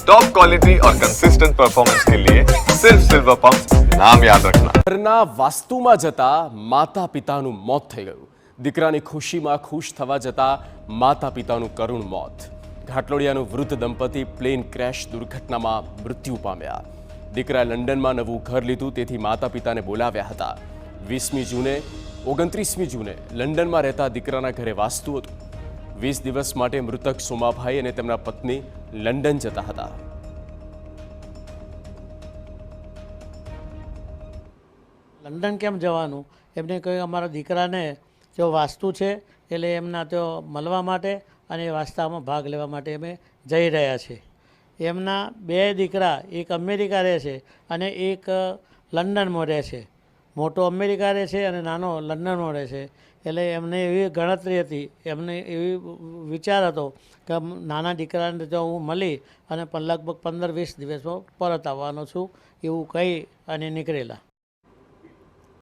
Top quality और consistent performance के लिए सिर्फ सिल्वर पंप नाम याद रखना। ઘરના વાસ્તુમાં જતા માતા પિતાનું મોત થઈ ગયું। દીકરાની ખુશીમાં ખુશ થવા જતા માતા પિતાનું કરુણ મોત। ઘાટલોડિયાનું વૃદ્ધ દંપતી પ્લેન ક્રેશ દુર્ઘટનામાં મૃત્યુ પામ્યા। દીકરાએ લંડનમાં નવું ઘર લીધું, તેથી માતા પિતાને બોલાવ્યા હતા। 20મી જૂને 29મી જૂને લંડનમાં રહેતા દીકરાના ઘરે વાસ્તુ હતું। 20 દિવસ માટે મૃતક સોમાભાઈ અને તેમના પત્ની લંડન જતા હતા। લંડન કેમ જવાનું? એમને કહ્યું અમારા દીકરાને જો વાસ્તુ છે એટલે એમના તો મળવા માટે અને એ વાસ્તામાં ભાગ લેવા માટે અમે જઈ રહ્યા છીએ। એમના બે દીકરા, એક અમેરિકા રહે છે અને એક લંડનમાં રહે છે। મોટો અમેરિકા રહે છે અને નાનો લંડનમાં રહે છે। એટલે એમને એવી ગણતરી હતી, એમને એવી વિચાર હતો કે નાના દીકરાને જો હું મળી અને લગભગ 15-20 દિવસમાં પરત આવવાનો છું, એવું કહી અને નીકળેલા।